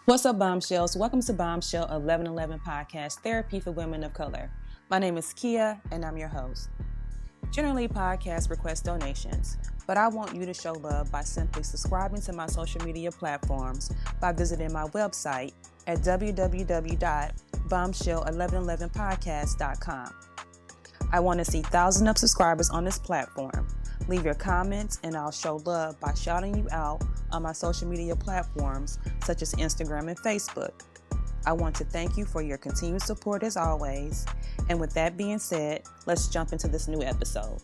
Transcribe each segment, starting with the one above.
What's up, Bombshells? Welcome to Bombshell 1111 Podcast, Therapy for Women of Color. My name is Kia, and I'm your host. Generally, podcasts request donations, but I want you to show love by simply subscribing to my social media platforms by visiting my website at www.bombshell1111podcast.com. I want to see thousands of subscribers on this platform. Leave your comments and I'll show love by shouting you out on my social media platforms such as Instagram and Facebook. I want to thank you for your continued support as always. And with that being said, let's jump into this new episode.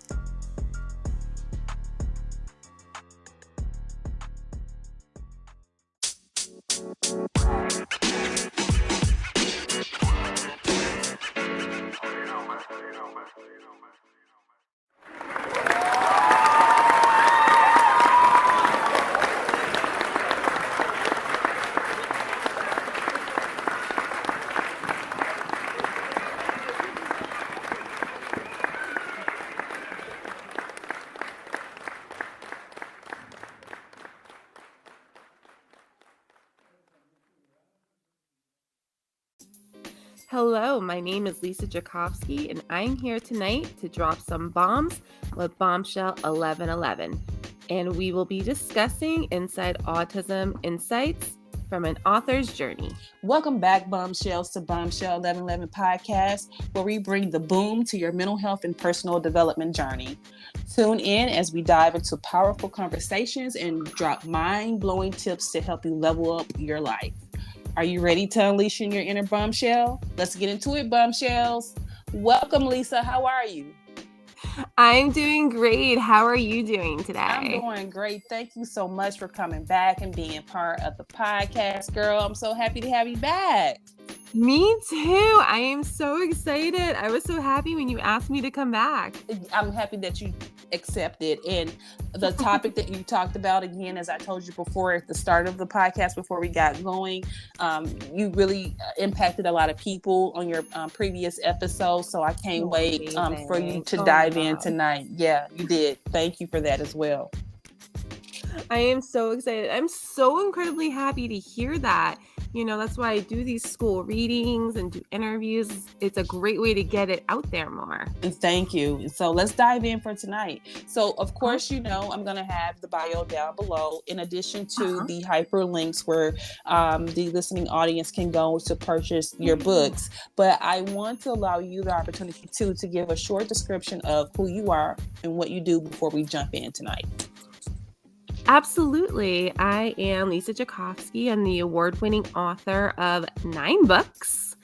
Hello, my name is Lisa Jacovsky, and I'm here tonight to drop some bombs with Bombshell 1111. And we will be discussing inside autism insights from an author's journey. Welcome back, Bombshells, to Bombshell 1111 Podcast, where we bring the boom to your mental health and personal development journey. Tune in as we dive into powerful conversations and drop mind-blowing tips to help you level up your life. Are you ready to unleash in your inner bombshell? Let's get into it, bombshells. Welcome, Lisa. How are you? I'm doing great. How are you doing today? I'm doing great. Thank you so much for coming back and being part of the podcast, girl. I'm so happy to have you back. Me too. I am so excited. I was so happy when you asked me to come back. I'm happy that you accepted. And the topic that you talked about, again, as I told you before at the start of the podcast, before we got going, you really impacted a lot of people on your previous episode. So I can't wait for you to dive in tonight. Yeah, you did. Thank you for that as well. I am so excited. I'm so incredibly happy to hear that. You know, that's why I do these school readings and do interviews. It's a great way to get it out there more. And thank you. So let's dive in for tonight. So, of course, you know, I'm going to have the bio down below, in addition to the hyperlinks where the listening audience can go to purchase your books. But I want to allow you the opportunity, too, to give a short description of who you are and what you do before we jump in tonight. Absolutely. I am Lisa Jacovsky. I'm the award-winning author of 9 books.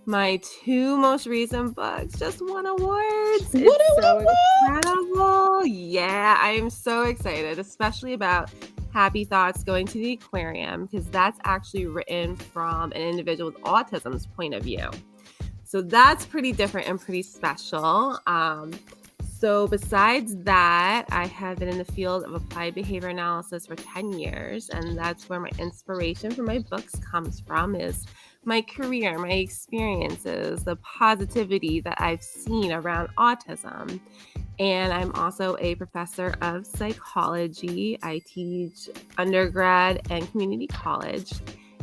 My 2 most recent books just won awards. It's so incredible. Yeah, I am so excited, especially about Happy Thoughts Going to the Aquarium, because that's actually written from an individual with autism's point of view. So that's pretty different and pretty special. So besides that, I have been in the field of applied behavior analysis for 10 years, and that's where my inspiration for my books comes from, is my career, my experiences, the positivity that I've seen around autism. And I'm also a professor of psychology. I teach undergrad and community college.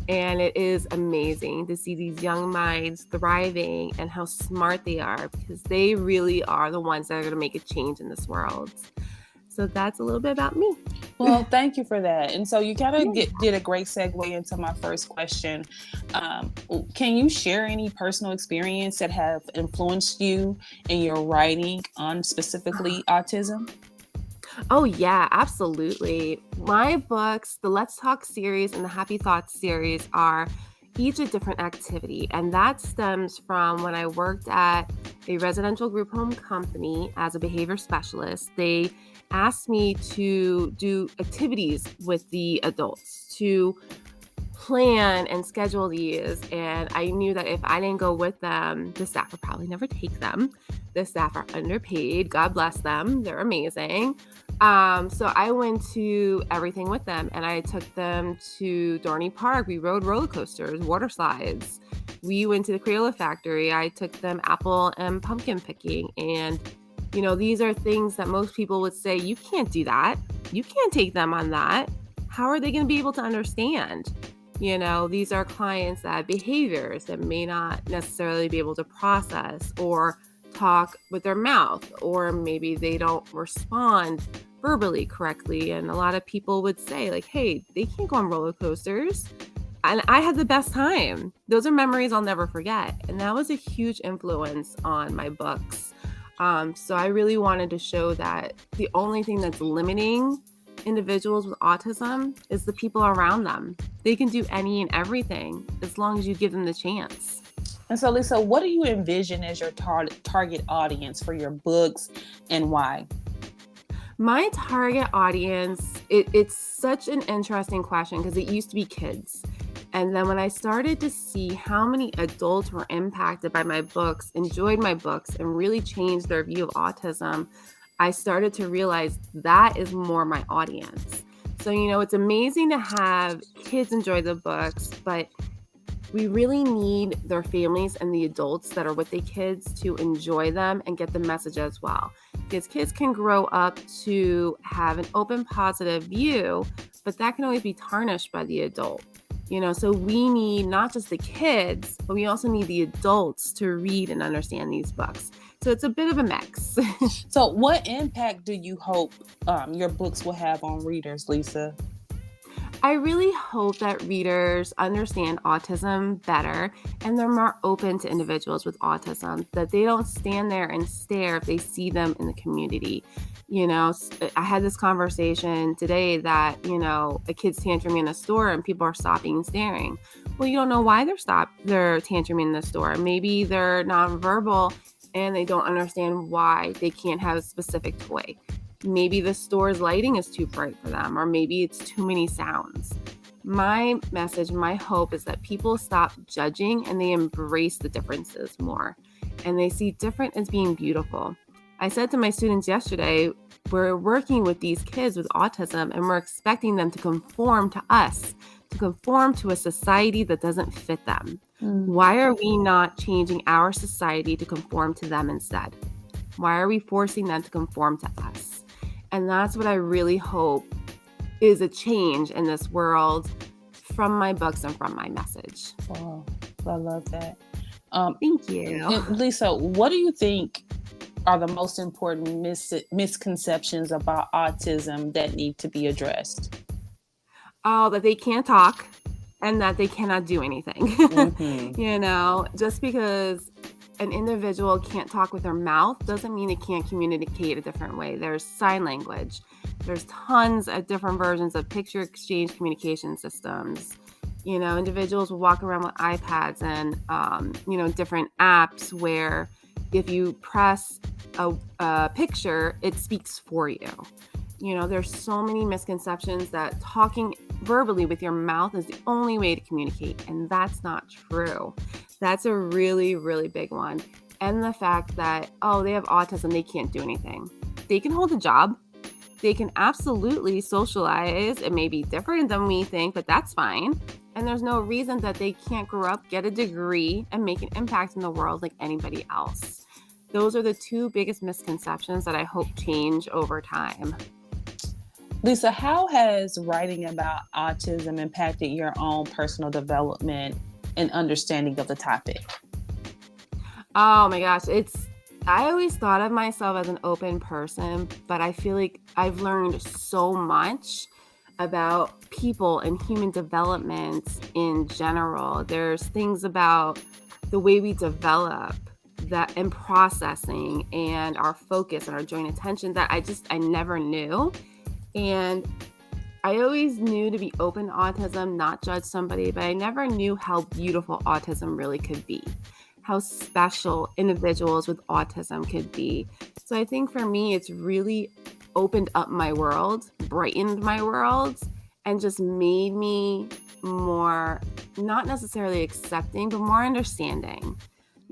And it is amazing to see these young minds thriving and how smart they are, because they really are the ones that are going to make a change in this world. So that's a little bit about me. Well, thank you for that. And so you kind of did a great segue into my first question. Can you share any personal experience that have influenced you in your writing on specifically autism? Oh, yeah, absolutely. My books, the Let's Talk series and the Happy Thoughts series, are each a different activity. And that stems from when I worked at a residential group home company as a behavior specialist. They asked me to do activities with the adults, to plan and schedule these. And I knew that if I didn't go with them, the staff would probably never take them. The staff are underpaid. God bless them. They're amazing. So I went to everything with them, and I took them to Dorney Park. We rode roller coasters, water slides. We went to the Crayola factory. I took them apple and pumpkin picking. And, you know, these are things that most people would say, you can't do that. You can't take them on that. How are they going to be able to understand? These are clients that have behaviors that may not necessarily be able to process or talk with their mouth, or maybe they don't respond verbally correctly. And a lot of people would say like, hey, they can't go on roller coasters. And I had the best time. Those are memories I'll never forget. And that was a huge influence on my books. So I really wanted to show that the only thing that's limiting individuals with autism is the people around them. They can do any and everything as long as you give them the chance. And so, Lisa, what do you envision as your target audience for your books, and why? My target audience, it's such an interesting question because it used to be kids. And then when I started to see how many adults were impacted by my books, enjoyed my books, and really changed their view of autism, I started to realize that is more my audience. So, it's amazing to have kids enjoy the books, but we really need their families and the adults that are with the kids to enjoy them and get the message as well. Because kids can grow up to have an open, positive view, but that can always be tarnished by the adult. So we need not just the kids, but we also need the adults to read and understand these books. So it's a bit of a mix. So what impact do you hope your books will have on readers, Lisa? I really hope that readers understand autism better and they're more open to individuals with autism, that they don't stand there and stare if they see them in the community. I had this conversation today that, a kid's tantruming in a store and people are stopping and staring. Well, you don't know why they're tantruming in the store. Maybe they're nonverbal and they don't understand why they can't have a specific toy. Maybe the store's lighting is too bright for them, or maybe it's too many sounds. My message, my hope is that people stop judging and they embrace the differences more. And they see different as being beautiful. I said to my students yesterday, we're working with these kids with autism and we're expecting them to conform to us, to conform to a society that doesn't fit them. Why are we not changing our society to conform to them instead? Why are we forcing them to conform to us? And that's what I really hope is a change in this world from my books and from my message. Wow, I love that. Thank you. Lisa, what do you think are the most important misconceptions about autism that need to be addressed? Oh, that they can't talk and that they cannot do anything. Mm-hmm. Just because an individual can't talk with their mouth doesn't mean it can't communicate a different way. There's sign language. There's tons of different versions of picture exchange communication systems. Individuals will walk around with iPads and, different apps where if you press a picture, it speaks for you. There's so many misconceptions that talking verbally with your mouth is the only way to communicate, and that's not true. That's a really, really big one. And the fact that, they have autism, they can't do anything. They can hold a job. They can absolutely socialize. It may be different than we think, but that's fine. And there's no reason that they can't grow up, get a degree, and make an impact in the world like anybody else. Those are the two biggest misconceptions that I hope change over time. Lisa, how has writing about autism impacted your own personal development and understanding of the topic? Oh my gosh, I always thought of myself as an open person, but I feel like I've learned so much about people and human development in general. There's things about the way we develop that and processing and our focus and our joint attention that I never knew. And I always knew to be open to autism, not judge somebody, but I never knew how beautiful autism really could be, how special individuals with autism could be. So I think for me, it's really opened up my world, brightened my world, and just made me more, not necessarily accepting, but more understanding.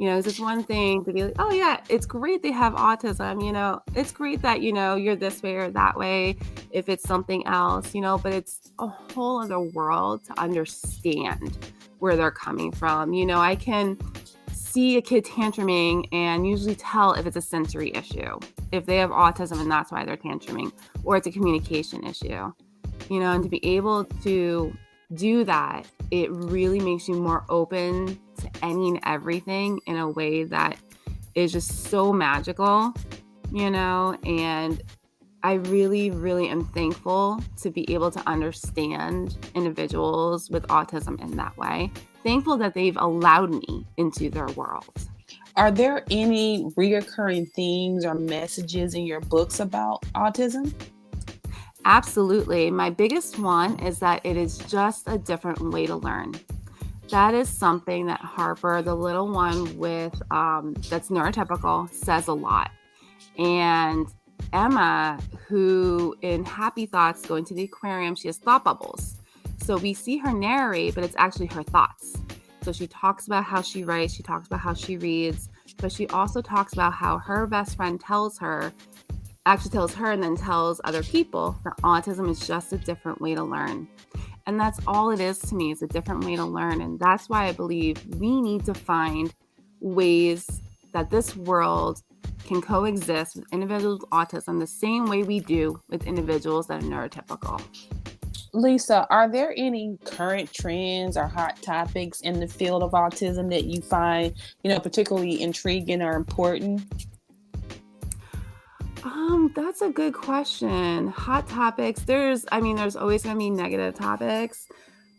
It's one thing to be like, oh yeah, it's great they have autism, it's great that, you're this way or that way if it's something else, but it's a whole other world to understand where they're coming from. I can see a kid tantruming and usually tell if it's a sensory issue, if they have autism and that's why they're tantruming, or it's a communication issue, and to be able to do that, it really makes you more open to any and everything in a way that is just so magical, and I really, really am thankful to be able to understand individuals with autism in that way. Thankful that they've allowed me into their world. Are there any reoccurring themes or messages in your books about autism? Absolutely. My biggest one is that it is just a different way to learn. That is something that Harper, the little one with that's neurotypical, says a lot. And Emma, who in Happy Thoughts going to the aquarium, she has thought bubbles. So we see her narrate, but it's actually her thoughts. So she talks about how she writes, she talks about how she reads, but she also talks about how her best friend tells her and then tells other people that autism is just a different way to learn. And that's all it is to me, is a different way to learn. And that's why I believe we need to find ways that this world can coexist with individuals with autism the same way we do with individuals that are neurotypical. Lisa, are there any current trends or hot topics in the field of autism that you find, particularly intriguing or important? That's a good question. Hot topics. There's always going to be negative topics.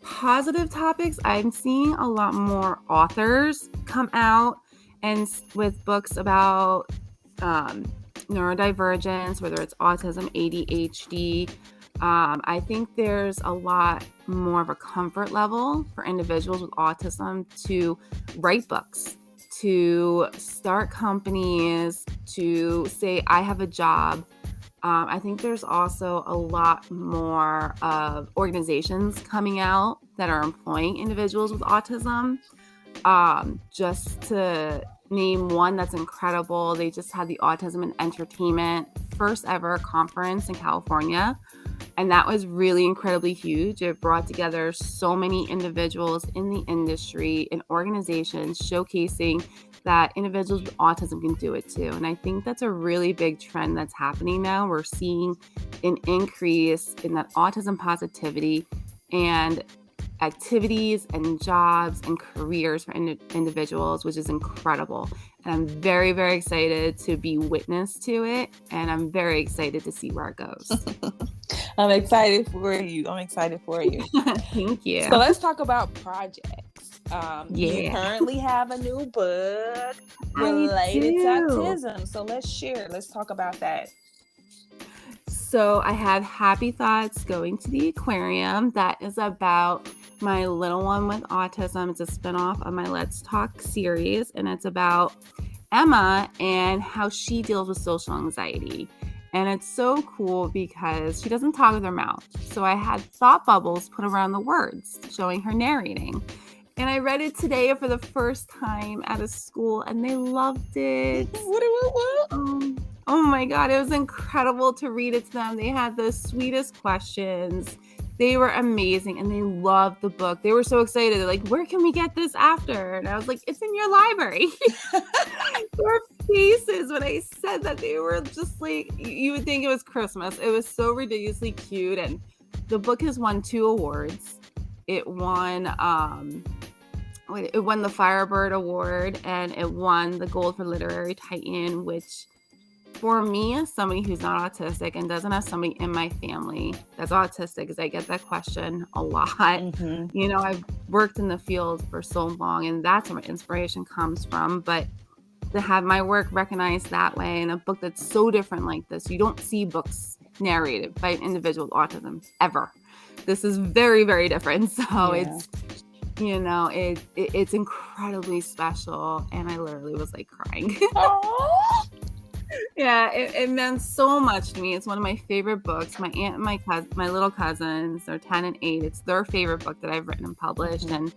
Positive topics, I'm seeing a lot more authors come out and with books about neurodivergence, whether it's autism, ADHD. I think there's a lot more of a comfort level for individuals with autism to write books, to start companies, to say, I have a job. I think there's also a lot more of organizations coming out that are employing individuals with autism. Just to name one that's incredible, they just had the Autism and Entertainment first ever conference in California. And that was really incredibly huge. It brought together so many individuals in the industry and organizations showcasing that individuals with autism can do it too. And I think that's a really big trend that's happening now. We're seeing an increase in that autism positivity and activities and jobs and careers for individuals, which is incredible. And I'm very, very excited to be witness to it. And I'm very excited to see where it goes. I'm excited for you. Thank you. So let's talk about projects. You currently have a new book related to autism. So let's talk about that. So I have Happy Thoughts Going to the Aquarium. That is about my little one with autism. It's a spinoff of my Let's Talk series, and it's about Emma and how she deals with social anxiety. And it's so cool because she doesn't talk with her mouth. So I had thought bubbles put around the words, showing her narrating. And I read it today for the first time at a school, and they loved it. Oh my God, it was incredible to read it to them. They had the sweetest questions. They were amazing, and they loved the book. They were so excited. They're like, where can we get this after? And I was like, it's in your library. Their faces when I said that, they were just like, you would think it was Christmas. It was so ridiculously cute. And the book has won 2 awards. It won the Firebird Award, and it won the Gold for Literary Titan, which for me, as somebody who's not autistic and doesn't have somebody in my family that's autistic, because I get that question a lot. Mm-hmm. I've worked in the field for so long, and that's where my inspiration comes from. But to have my work recognized that way in a book that's so different like this, you don't see books narrated by an individual with autism ever. This is very, very different. So it's incredibly special. And I literally was like crying. Yeah, it meant so much to me. It's one of my favorite books. My aunt and my little cousins, they're 10 and 8. It's their favorite book that I've written and published. Mm-hmm. And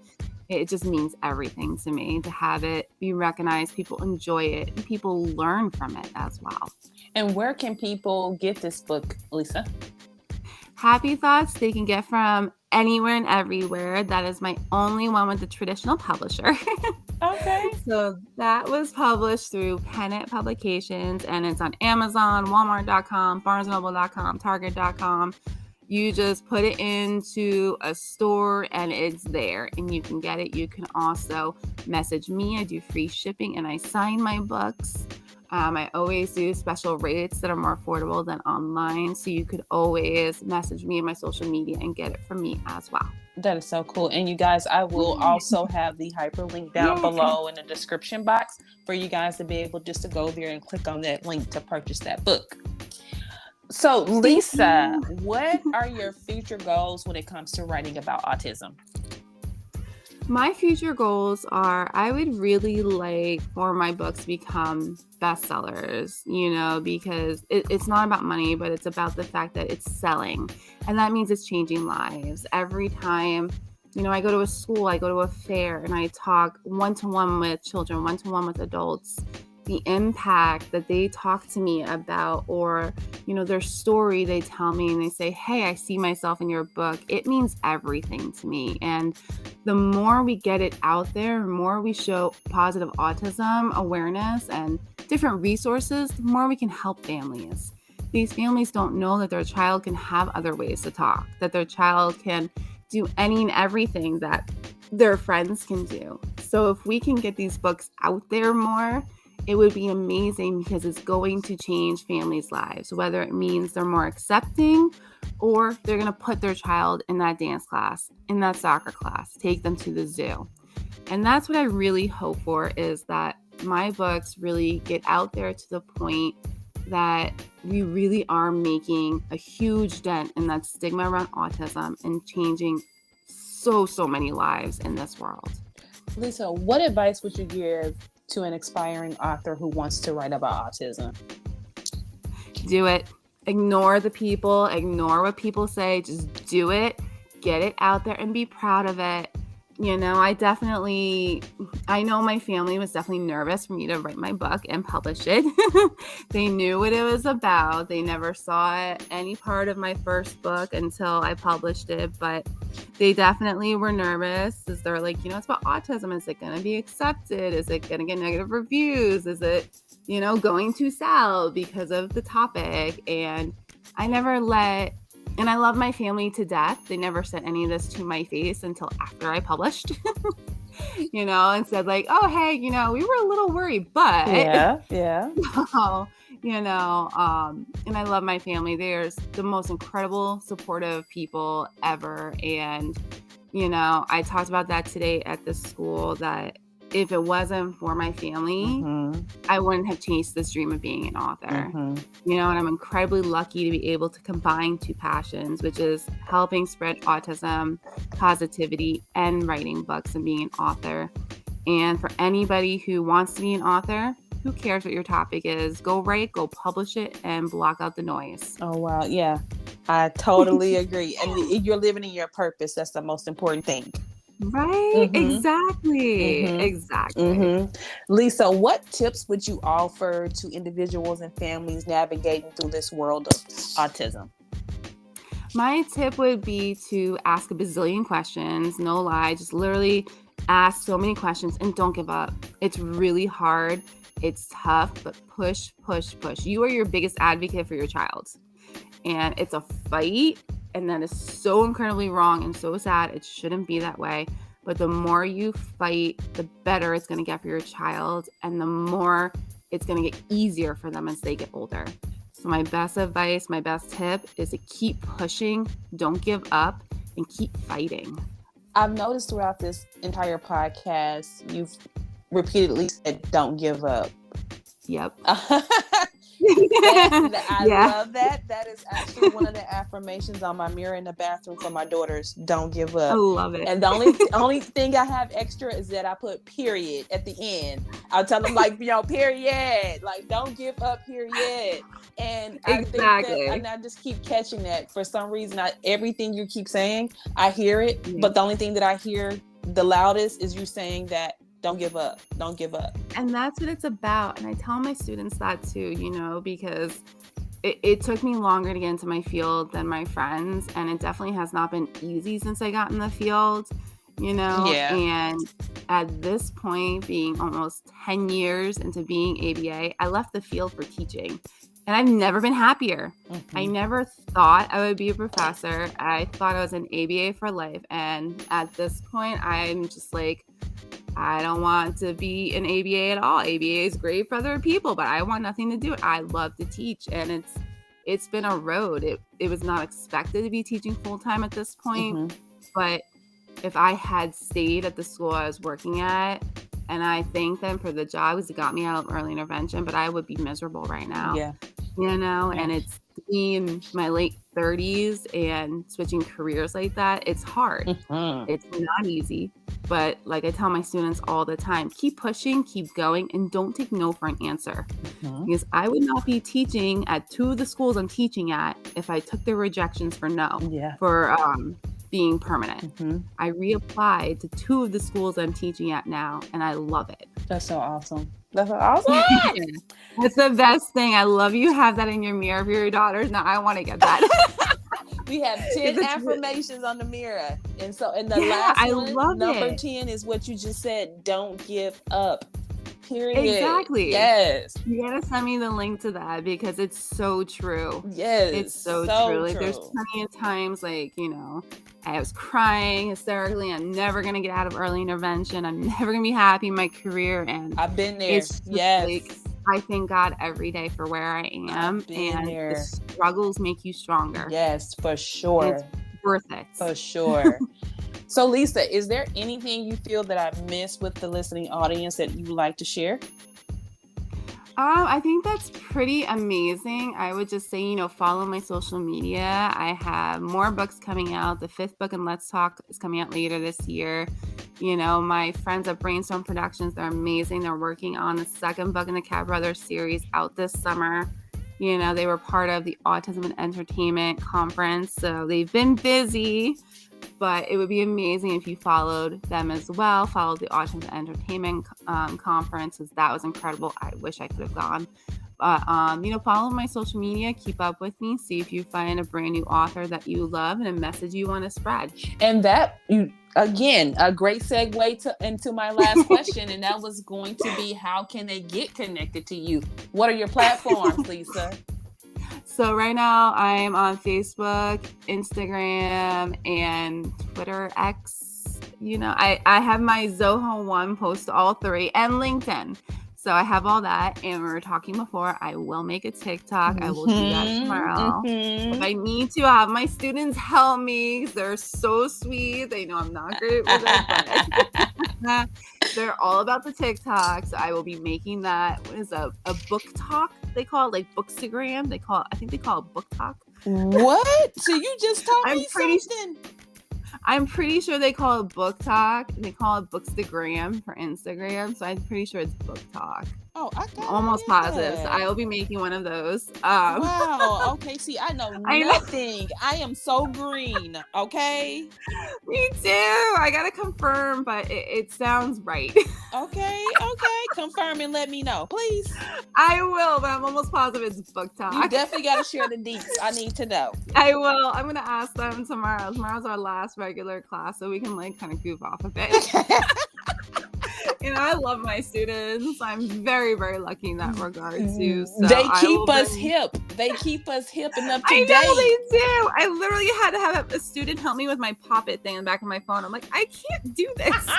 it just means everything to me to have it be recognized. People enjoy it, and people learn from it as well. And where can people get this book, Lisa? Happy Thoughts, they can get from anywhere and everywhere. That is my only one with the traditional publisher. Okay. So that was published through Pennant Publications, and it's on Amazon, Walmart.com, BarnesandNoble.com, Target.com. You just put it into a store and it's there and you can get it. You can also message me. I do free shipping and I sign my books. I always do special rates that are more affordable than online. So you could always message me in my social media and get it from me as well. That is so cool. And you guys, I will also have the hyperlink down below in the description box for you guys to be able just to go there and click on that link to purchase that book. So, Lisa, what are your future goals when it comes to writing about autism? My future goals are, I would really like for my books to become bestsellers, because it's not about money, but it's about the fact that it's selling. And that means it's changing lives. Every time, I go to a school, I go to a fair, and I talk one-to-one with children, one-to-one with adults, the impact that they talk to me about, or, their story they tell me and they say, hey, I see myself in your book. It means everything to me. And the more we get it out there, the more we show positive autism awareness and different resources, the more we can help families. These families don't know that their child can have other ways to talk, that their child can do any and everything that their friends can do. So if we can get these books out there more, it would be amazing, because it's going to change families' lives, whether it means they're more accepting or they're going to put their child in that dance class, in that soccer class, take them to the zoo. And that's what I really hope for, is that my books really get out there to the point that we really are making a huge dent in that stigma around autism and changing so many lives in this world. Lisa, what advice would you give to an aspiring author who wants to write about autism? Do it. Ignore the people. Ignore what people say. Just do it. Get it out there and be proud of it. I know my family was definitely nervous for me to write my book and publish it. They knew what it was about. They never saw any part of my first book until I published it, but they definitely were nervous, as they're like, it's about autism. Is it going to be accepted? Is it going to get negative reviews? Is it, going to sell because of the topic? And I never and I love my family to death. They never said any of this to my face until after I published, and said like, oh, hey, we were a little worried, but yeah. And I love my family. They're the most incredible, supportive people ever. And, I talked about that today at the school, that if it wasn't for my family, I wouldn't have chased this dream of being an author. And I'm incredibly lucky to be able to combine two passions, which is helping spread autism, positivity, and writing books and being an author. And for anybody who wants to be an author, who cares what your topic is? Go write, go publish it, and block out the noise. Oh, wow. Yeah, I totally agree. And you're living in your purpose. That's the most important thing. Right. Exactly. Lisa, what tips would you offer to individuals and families navigating through this world of autism? My tip would be to ask a bazillion questions. No lie. Just literally ask so many questions and don't give up. It's really hard. It's tough, but push. You are your biggest advocate for your child. And it's a fight. And that is so incredibly wrong and so sad. It shouldn't be that way. But the more you fight, the better it's going to get for your child. And the more it's going to get easier for them as they get older. So my best advice, my best tip is to keep pushing, don't give up, and keep fighting. I've noticed throughout this entire podcast, you've repeatedly said, don't give up. Yep. I love that. That is actually one of the affirmations on my mirror in the bathroom for my daughters. Don't give up. I love it. And the only thing I have extra is that I put period at the end. I'll tell them like, period. Like, don't give up, period. And I think that, and I just keep catching that. For some reason, everything you keep saying, I hear it. Yeah. But the only thing that I hear the loudest is you saying that don't give up. Don't give up. And that's what it's about. And I tell my students that too, because it took me longer to get into my field than my friends. And it definitely has not been easy since I got in the field, Yeah. And at this point, being almost 10 years into being ABA, I left the field for teaching. And I've never been happier. Mm-hmm. I never thought I would be a professor. I thought I was an ABA for life. And at this point, I'm just like, I don't want to be an ABA at all. ABA is great for other people, but I want nothing to do with it. I love to teach. And it's been a road. It was not expected to be teaching full-time at this point. Mm-hmm. But if I had stayed at the school I was working at, and I thank them for the job because it got me out of early intervention, but I would be miserable right now. Yeah. And it's me in my late 30s and switching careers like that. It's hard. Mm-hmm. It's not easy. But like I tell my students all the time, keep pushing, keep going, and don't take no for an answer. Mm-hmm. Because I would not be teaching at 2 of the schools I'm teaching at if I took the rejections for no, for being permanent. Mm-hmm. I reapplied to 2 of the schools I'm teaching at now, and I love it. That's so awesome. That's so awesome. It's the best thing. I love you have that in your mirror for your daughters. Now I want to get that. We have 10 affirmations on the mirror. And so, and the last one, number 10 is what you just said. Don't give up. Period. Exactly. Yes. You gotta send me the link to that because it's so true. Yes. It's so true. Like there's plenty of times like, I was crying hysterically. I'm never gonna get out of early intervention. I'm never gonna be happy in my career. And I've been there. Yes. Like, I thank God every day for where I am. And the struggles make you stronger. Yes, for sure. It's worth it. For sure. So Lisa, is there anything you feel that I've missed with the listening audience that you would like to share? I think that's pretty amazing. I would just say, follow my social media. I have more books coming out. The 5th book in Let's Talk is coming out later this year. My friends at Brainstorm Productions, they're amazing. They're working on the 2nd book in the Cat Brothers series out this summer. They were part of the Autism and Entertainment Conference, so they've been busy. But it would be amazing if you followed them as well. Followed the Autism and Entertainment Conference, because that was incredible. I wish I could have gone. But, follow my social media. Keep up with me. See if you find a brand new author that you love and a message you want to spread. And that, again, a great segue into my last question. And that was going to be, how can they get connected to you? What are your platforms, Lisa? So right now I'm on Facebook, Instagram, and Twitter, X. I have my Zoho one, post all 3, and LinkedIn. So I have all that. And we were talking before, I will make a TikTok. I will do that tomorrow. If I need to, I'll have my students help me because they're so sweet. They know I'm not great with it, but they're all about the TikTok. So I will be making that. What is a book talk? They call it like Bookstagram. I think they call it book talk. What? So you just told me something. I'm pretty sure they call it book talk. They call it Bookstagram for Instagram. So I'm pretty sure it's book talk. Oh, I got almost positive. So I will be making one of those. Wow. Okay. See, I know nothing. I am so green. Okay. Me too. I gotta confirm, but it sounds right. Okay. Confirm and let me know, please. I will, but I'm almost positive it's book talk. You definitely got to share the deets. I need to know. I will. I'm gonna ask them tomorrow. Tomorrow's our last regular class, so we can kind of goof off a bit. I love my students. I'm very, very lucky in that regard too. So they keep us hip. They keep us hip and up to date. I know they do. I literally had to have a student help me with my Poppet thing in the back of my phone. I'm like, I can't do this.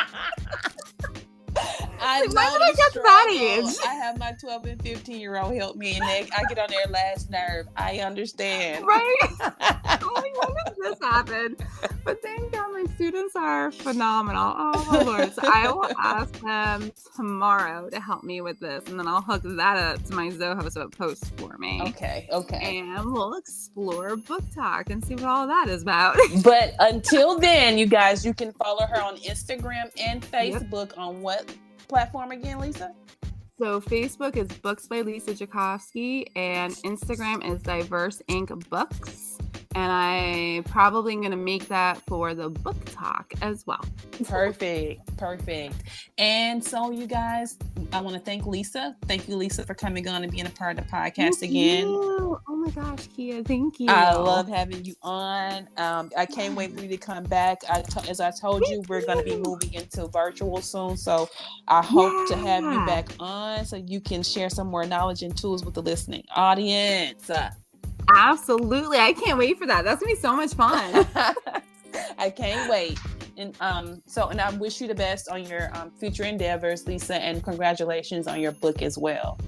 I when did I get to that age? I have my 12 and 15-year-old help me, and I get on their last nerve. I understand. Right? I'm like, when did this happen? But thank God my students are phenomenal. Oh, my Lord. So I will ask them tomorrow to help me with this, and then I'll hook that up to my Zoho so it posts for me. Okay. And we'll explore book talk and see what all that is about. But until then, you guys, you can follow her on Instagram and Facebook on what platform again, Lisa? So Facebook is Books by Lisa Jacovsky, and Instagram is Diverse Inc. Books. And I probably am going to make that for the book talk as well. Perfect. And so, you guys, I want to thank Lisa. Thank you, Lisa, for coming on and being a part of the podcast again. You. Oh my gosh, Kia, thank you. I love having you on. I can't wait for you to come back. As I told you, we're going to be moving into virtual soon. So I hope to have you back on so you can share some more knowledge and tools with the listening audience. Absolutely. I can't wait for that. That's going to be so much fun. I can't wait. And I wish you the best on your future endeavors, Lisa, and congratulations on your book as well.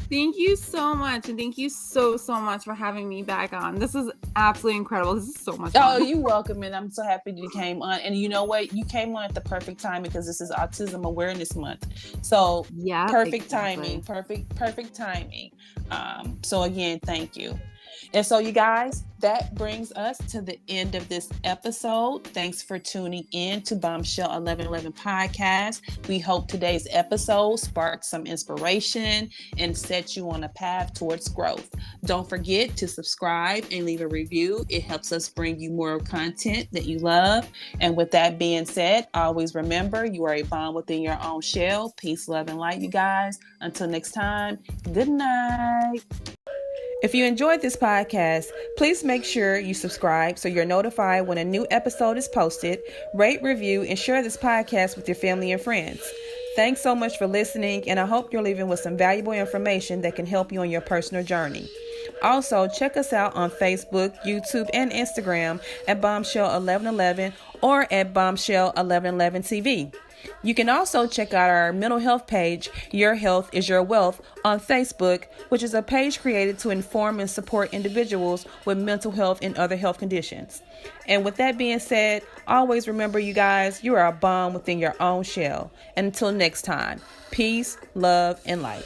Thank you so much. And thank you so much for having me back on. This is absolutely incredible. This is so much fun. Oh, you're welcome. And I'm so happy you came on. And you know what? You came on at the perfect time because this is Autism Awareness Month. So yeah, perfect timing. So again, thank you. And so, you guys, that brings us to the end of this episode. Thanks for tuning in to Bombshell 1111 Podcast. We hope today's episode sparked some inspiration and set you on a path towards growth. Don't forget to subscribe and leave a review. It helps us bring you more content that you love. And with that being said, always remember you are a bomb within your own shell. Peace, love, and light, you guys. Until next time, good night. If you enjoyed this podcast, please make sure you subscribe so you're notified when a new episode is posted, rate, review, and share this podcast with your family and friends. Thanks so much for listening, and I hope you're leaving with some valuable information that can help you on your personal journey. Also, check us out on Facebook, YouTube, and Instagram at Bombshell 1111 or at Bombshell 1111 TV. You can also check out our mental health page, Your Health is Your Wealth, on Facebook, which is a page created to inform and support individuals with mental health and other health conditions. And with that being said, always remember, you guys, you are a bomb within your own shell. And until next time, peace, love, and light.